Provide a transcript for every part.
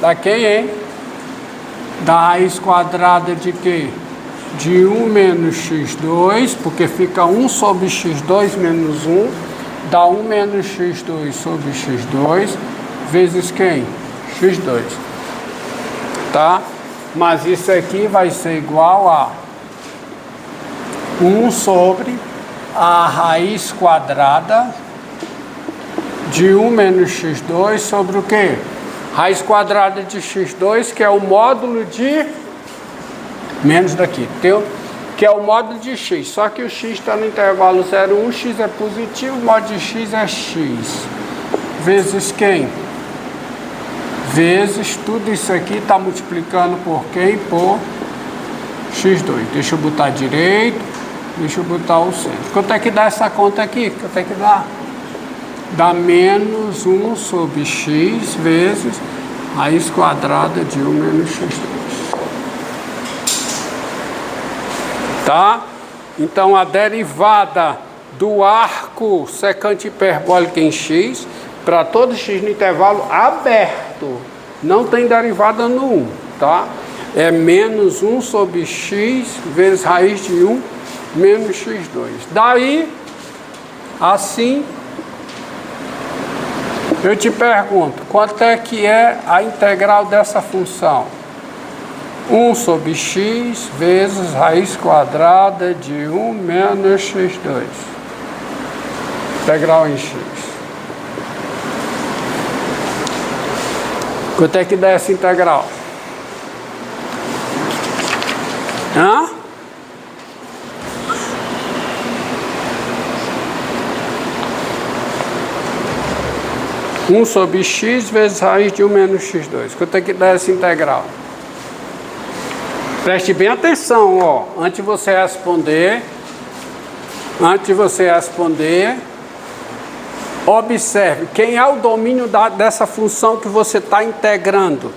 Da quem, hein? Da raiz quadrada de quê? De 1 menos x2, porque fica 1 sobre x2 menos 1, dá 1 menos x2 sobre x2, vezes quem? x2. Tá? Mas isso aqui vai ser igual a 1 sobre a raiz quadrada de 1 menos x2 sobre o quê? Raiz quadrada de x2, que é o módulo de... menos daqui, entendeu? Que é o módulo de x. Só que o x está no intervalo 0, 1, x é positivo, o módulo de x é x. Vezes quem? Vezes tudo isso aqui está multiplicando por quem? Por x2. Deixa eu botar direito, deixa eu botar o centro. Quanto é que dá essa conta aqui? Quanto é que dá? Dá menos 1 sobre x vezes raiz quadrada de 1 menos x2. Tá? Então, a derivada do arco secante hiperbólico em x, para todo x no intervalo aberto, não tem derivada no 1, tá? É menos 1 sobre x vezes raiz de 1 menos x2. Daí, assim, eu te pergunto, quanto é que é a integral dessa função? 1 sobre x vezes raiz quadrada de 1 menos x2. Integral em x. Quanto é que dá essa integral? Hã? Um sobre x vezes raiz de 1 menos x2. Quanto é que dá essa integral? Preste bem atenção, ó. Antes de você responder, observe quem é o domínio dessa função que você está integrando.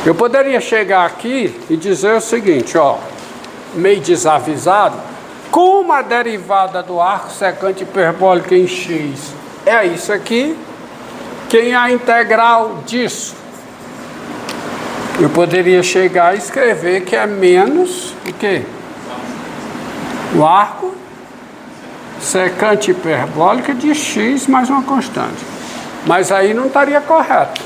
Eu poderia chegar aqui e dizer o seguinte, ó, meio desavisado, como a derivada do arco secante hiperbólico em x é isso aqui, quem é a integral disso? Eu poderia chegar e escrever que é menos o quê? O arco secante hiperbólica de x mais uma constante. Mas aí não estaria correto.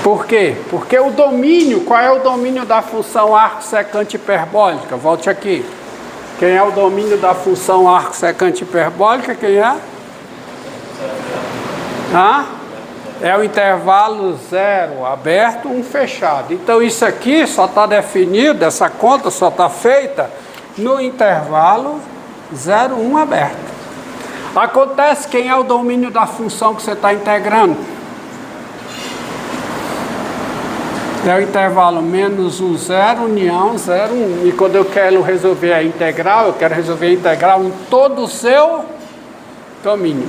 Por quê? Porque o domínio, qual é o domínio da função arco secante hiperbólica? Volte aqui. Quem é o domínio da função arco secante hiperbólica? Quem é? É o intervalo 0 aberto, 1 fechado. Então isso aqui só está definido, essa conta só está feita no intervalo 0, 1 aberto. Acontece quem é o domínio da função que você está integrando? É o intervalo menos 1, 0, união 0, 1. E quando eu quero resolver a integral, eu quero resolver a integral em todo o seu domínio.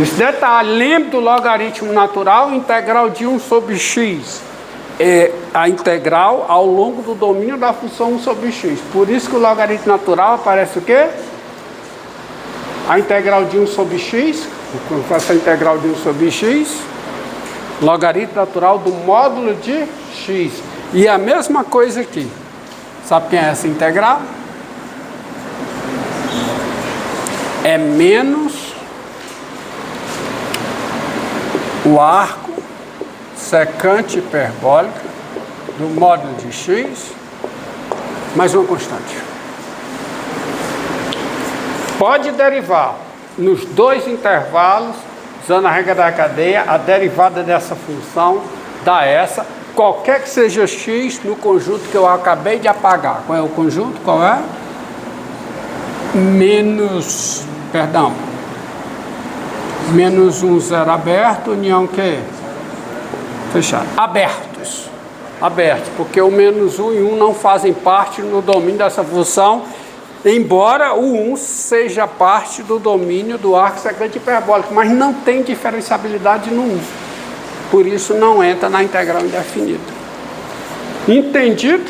Esse detalhe, lembre do logaritmo natural, integral de 1 sobre x. É a integral ao longo do domínio da função 1 sobre x. Por isso que o logaritmo natural aparece o quê? A integral de 1 sobre x, quando eu faço a integral de 1 sobre x, logaritmo natural do módulo de x. E a mesma coisa aqui. Sabe quem é essa integral? É menos o arco secante hiperbólico do módulo de x mais uma constante. Pode derivar nos dois intervalos, usando a regra da cadeia, a derivada dessa função dá essa, qualquer que seja x no conjunto que eu acabei de apagar. Qual é o conjunto? Qual é? Menos 1, 0 aberto, união que? Fechado. Abertos, porque o menos 1 e 1 não fazem parte no domínio dessa função, embora o 1 seja parte do domínio do arco secante hiperbólico, mas não tem diferenciabilidade no 1. Por isso não entra na integral indefinida. Entendido?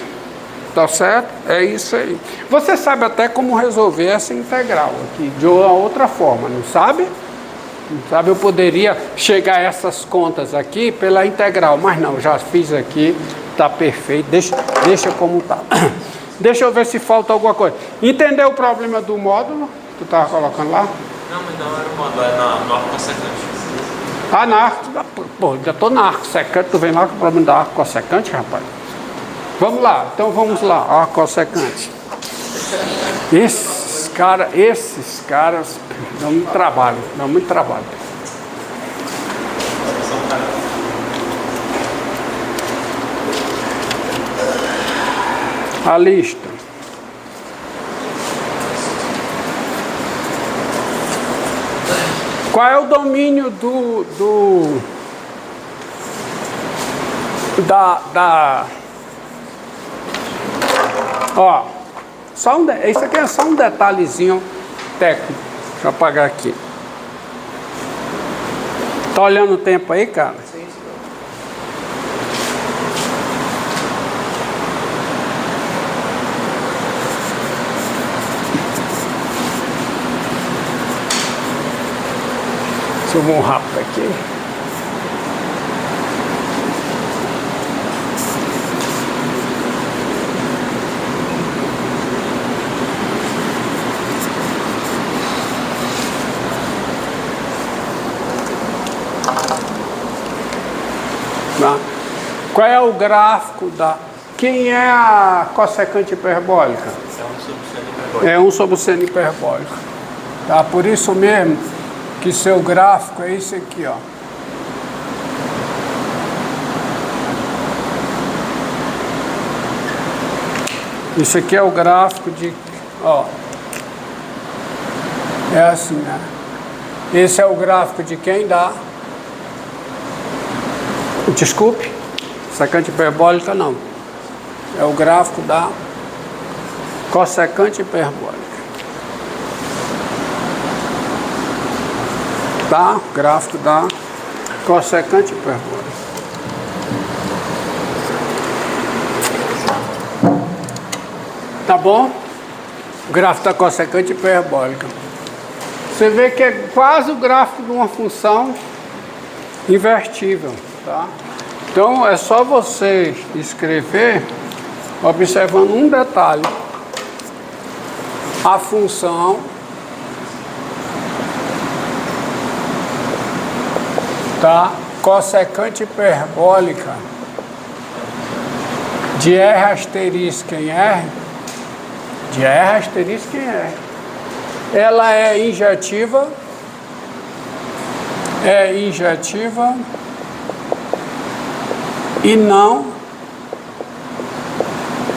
Tá certo? É isso aí. Você sabe até como resolver essa integral aqui, de uma outra forma, não sabe? Não sabe? Eu poderia chegar a essas contas aqui pela integral, mas não, já fiz aqui, tá perfeito, deixa como tá. Deixa eu ver se falta alguma coisa. Entendeu o problema do módulo? Tu estava colocando lá? Não, mas não era o módulo, era no arco cossecante. Ah, na arco, pô, já tô na arco secante, tu vem lá com o problema da arco cossecante, rapaz? Vamos lá, então vamos lá, arco cossecante. Esses caras dão muito trabalho, A lista. Qual é o domínio ó, isso aqui é só um detalhezinho técnico. Deixa eu apagar aqui. Tá olhando o tempo aí, cara? Sim. Deixa eu ver um rápido aqui. Tá? Qual é o gráfico da... Quem é a cossecante hiperbólica? É 1 sobre o seno hiperbólico. Tá? Por isso mesmo que seu gráfico é esse aqui, ó. Isso aqui é o gráfico de... Ó. É assim, né? Esse é o gráfico de quem dá... Desculpe, secante hiperbólica não. É o gráfico da cossecante hiperbólica. Tá? Gráfico da cossecante hiperbólica. Tá bom? O gráfico da cossecante hiperbólica. Você vê que é quase o gráfico de uma função invertível. Tá? Então é só você escrever observando um detalhe. A função tá? Cossecante hiperbólica de R asterisco em R, de R asterisco em R, ela é injetiva e não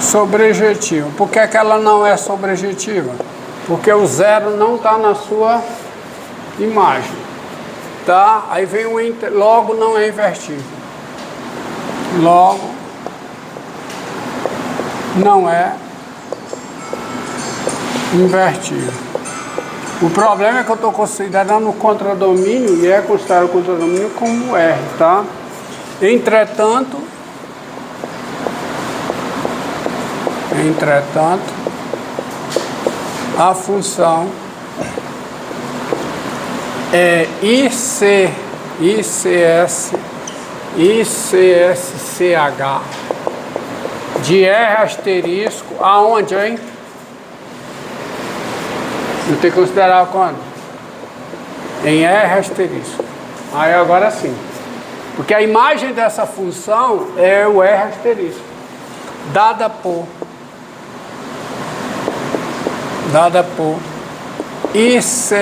sobrejetiva. Por que que ela não é sobrejetiva? Porque o zero não está na sua imagem. Tá? Aí vem o logo não é invertível. Logo não é invertível. O problema é que eu estou considerando o contradomínio e é considerado o contradomínio como R, tá? Entretanto, a função é ICSCH de R asterisco aonde, hein? Eu tenho que considerar quando? Em R asterisco. Aí agora sim. Porque a imagem dessa função é o R asterisco, dada por ICSCH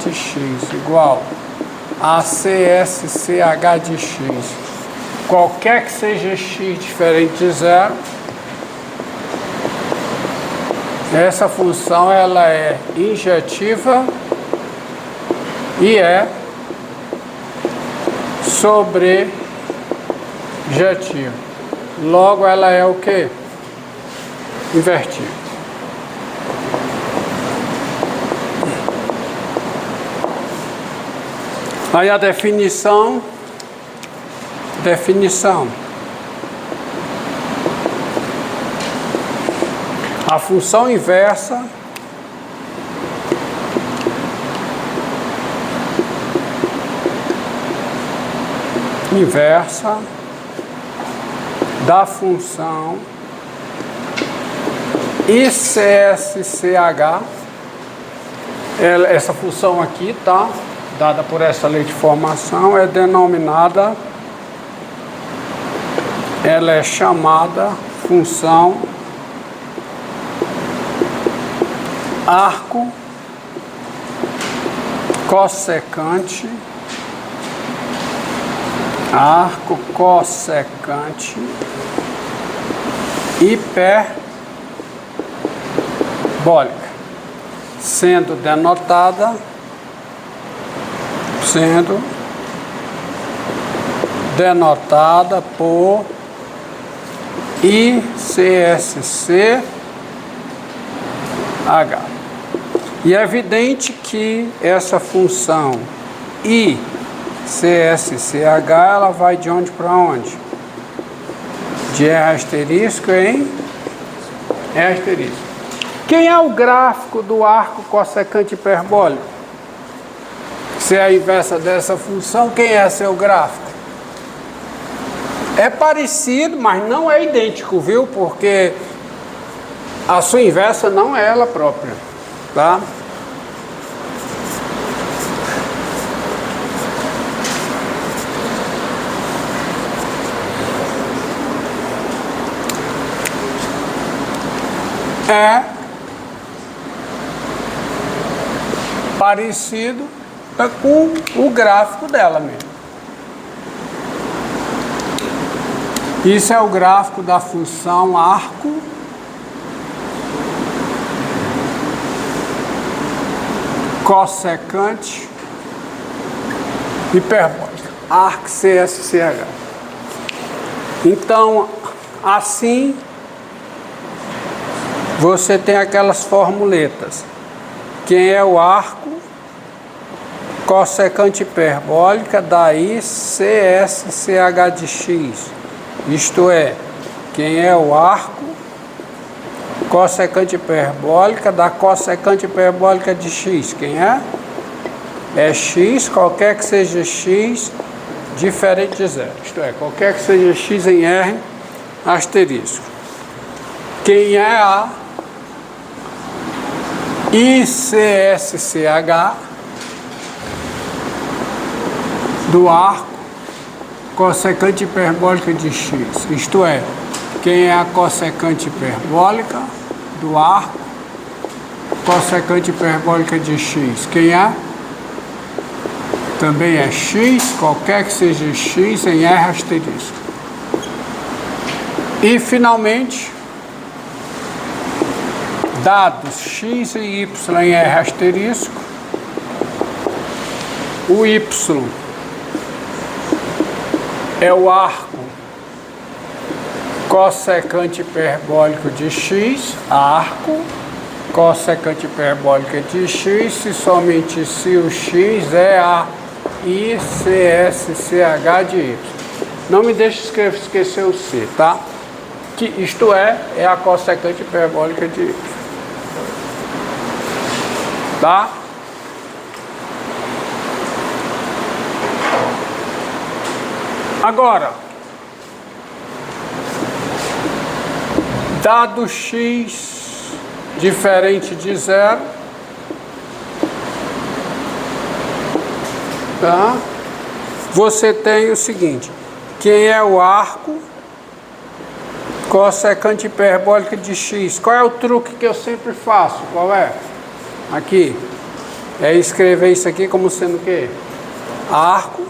de x igual a CSCH de x. Qualquer que seja x diferente de zero, essa função ela é injetiva e é sobrejetiva. Logo ela é o quê? Invertida. Aí a definição Definição. A função inversa da função ICSCH, essa função aqui, tá? Dada por essa lei de formação, é denominada, ela é chamada função arco cossecante hiperbólica, sendo denotada por ICSCH. E é evidente que essa função ICSCH, ela vai de onde para onde? De R asterisco em R asterisco. Quem é o gráfico do arco cossecante hiperbólico? Se é a inversa dessa função, quem é seu gráfico? É parecido, mas não é idêntico, viu? Porque a sua inversa não é ela própria, tá? É parecido com o gráfico dela mesmo. Isso é o gráfico da função arco cossecante hiperbólica, arco CSCH. Então, assim, você tem aquelas formuletas. Quem é o arco cossecante hiperbólica da ICSCH de x? Isto é, quem é o arco cossecante hiperbólica da cossecante hiperbólica de x? Quem é? É x, qualquer que seja x, diferente de zero. Isto é, qualquer que seja x em R asterisco. Quem é a ICSCH do arco cossecante hiperbólica de x? Isto é, quem é a cossecante hiperbólica do arco cossecante hiperbólica de x? Quem é? Também é x, qualquer que seja x em R asterisco. E, finalmente, dados x e y em R asterisco, o y é o arco cossecante hiperbólico de x, arco cossecante hiperbólica de x, se somente se o x é a ICSCH de y. Não me deixe esquecer o c, tá? Que isto é a cossecante hiperbólica de y. Tá? Agora, dado x diferente de zero, tá? Você tem o seguinte: quem é o arco cossecante hiperbólica de x? Qual é o truque que eu sempre faço? Qual é? Aqui. É escrever isso aqui como sendo o quê? Arco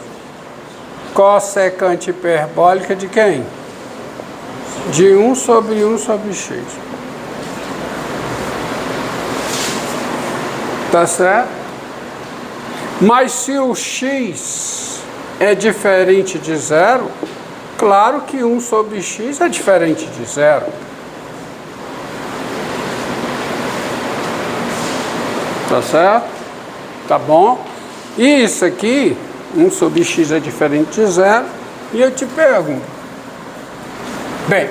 cossecante hiperbólica de quem? De 1 sobre 1 sobre x. Tá certo? Mas se o x é diferente de zero, claro que 1 sobre x é diferente de zero. Tá certo? Tá bom? E isso aqui, 1 sobre x é diferente de zero. E eu te pergunto, bem,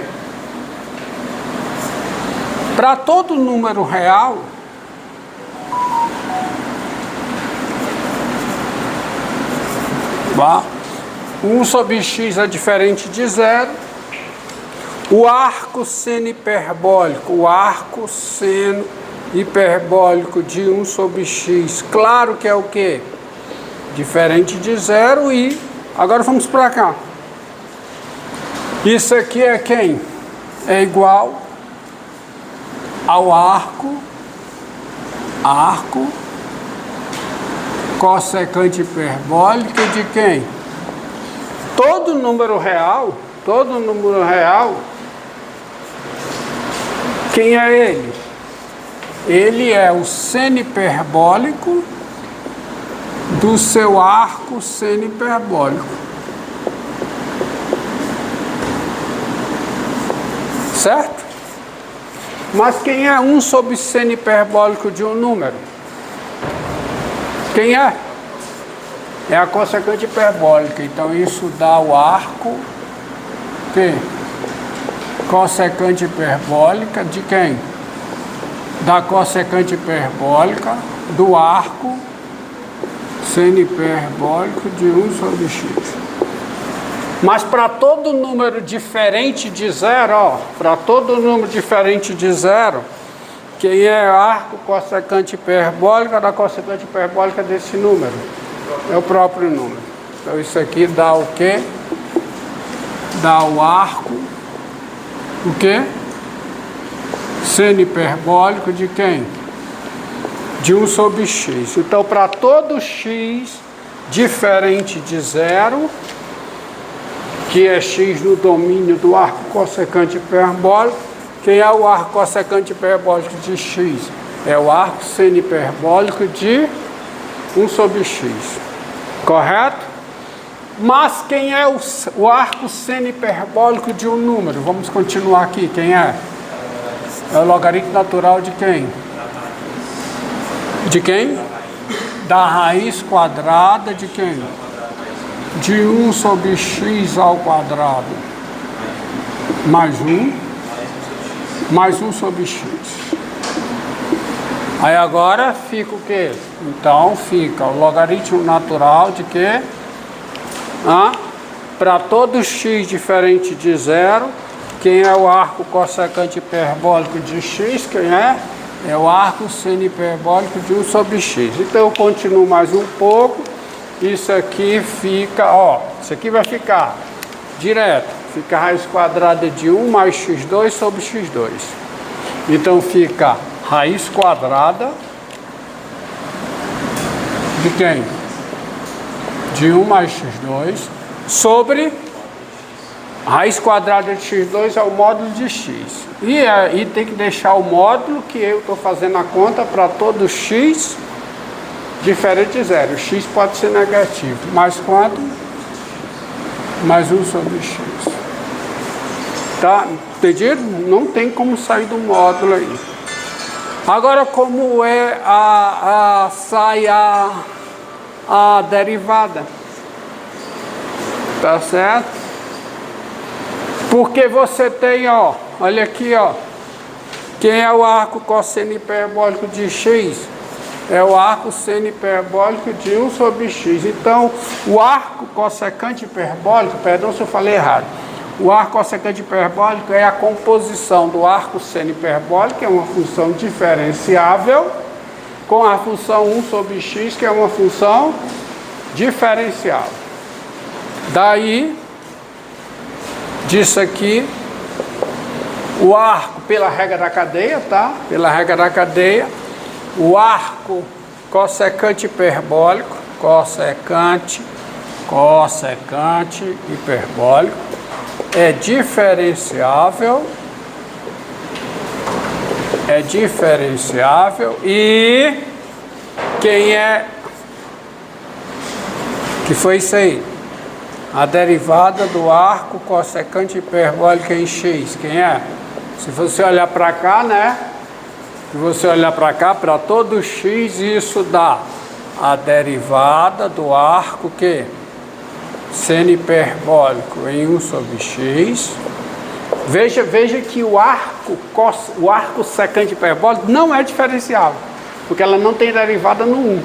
para todo número real, tá? 1 sobre x é diferente de zero. O arco seno hiperbólico de 1 sobre x, claro que é o quê? Diferente de zero. E agora vamos para cá. Isso aqui é quem? É igual ao arco cossecante hiperbólico de quem? Todo número real, quem é ele? Ele é o seno hiperbólico do seu arco seno hiperbólico. Certo? Mas quem é 1 sobre seno hiperbólico de um número? Quem é? É a cossecante hiperbólica. Então isso dá o arco que? Cossecante hiperbólica de quem? Da cossecante hiperbólica do arco seno hiperbólico de 1 sobre x. Mas para todo número diferente de zero, ó, para todo número diferente de zero, quem é arco cossecante hiperbólica da cossecante hiperbólica desse número? É o próprio número. Então isso aqui dá o quê? Dá o arco, o quê? Seno hiperbólico de quem? De 1 sobre x. Então para todo x diferente de zero, que é x no domínio do arco cossecante hiperbólico, quem é o arco cossecante hiperbólico de x? É o arco seno hiperbólico de 1 sobre x. Correto? Mas quem é o arco seno hiperbólico de um número? Vamos continuar aqui. Quem é? É o logaritmo natural de quem? De quem? Da raiz quadrada de quem? De 1 sobre x ao quadrado. Mais 1 sobre x. Aí agora fica o quê? Então fica o logaritmo natural de quê? Para todo x diferente de zero, quem é o arco cossecante hiperbólico de x? Quem é? É o arco seno hiperbólico de 1 sobre x. Então eu continuo mais um pouco. Isso aqui fica, ó, isso aqui vai ficar direto. Fica a raiz quadrada de 1 mais x2 sobre x2. Então fica raiz quadrada de quem? De 1 mais x2 sobre raiz quadrada de x2 é o módulo de x. E aí tem que deixar o módulo que eu estou fazendo a conta para todo x diferente de zero. O x pode ser negativo. Mais quanto? Mais 1 sobre x. Tá? Entendido? Não tem como sair do módulo aí. Agora, como é sai a derivada? Tá certo? Porque você tem, ó, olha aqui, ó. Quem é o arco cosseno hiperbólico de x? É o arco seno hiperbólico de 1 sobre x. Então, o arco cossecante hiperbólico, perdão se eu falei errado. O arco cossecante hiperbólico é a composição do arco seno hiperbólico, que é uma função diferenciável, com a função 1 sobre x, que é uma função diferencial. Daí, disso aqui, o arco, pela regra da cadeia, tá? Pela regra da cadeia, o arco cossecante hiperbólico, cossecante hiperbólico, é diferenciável e quem é que foi isso aí? A derivada do arco cossecante hiperbólico em x, quem é? Se você olhar para cá, né? Se você olhar para cá, para todo x, isso dá a derivada do arco que? seno hiperbólico em 1 sobre x. Veja que o arco secante hiperbólico não é diferenciável, porque ela não tem derivada no 1.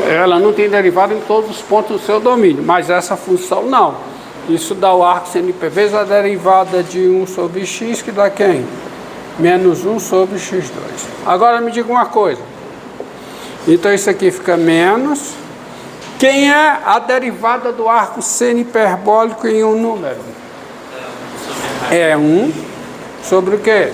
Ela não tem derivada em todos os pontos do seu domínio, mas essa função não. Isso dá o arco seno hiperbólico vezes a derivada de 1 sobre x, que dá quem? Menos 1 sobre x2. Agora me diga uma coisa. Então isso aqui fica menos. Quem é a derivada do arco seno hiperbólico em um número? É 1 sobre o quê?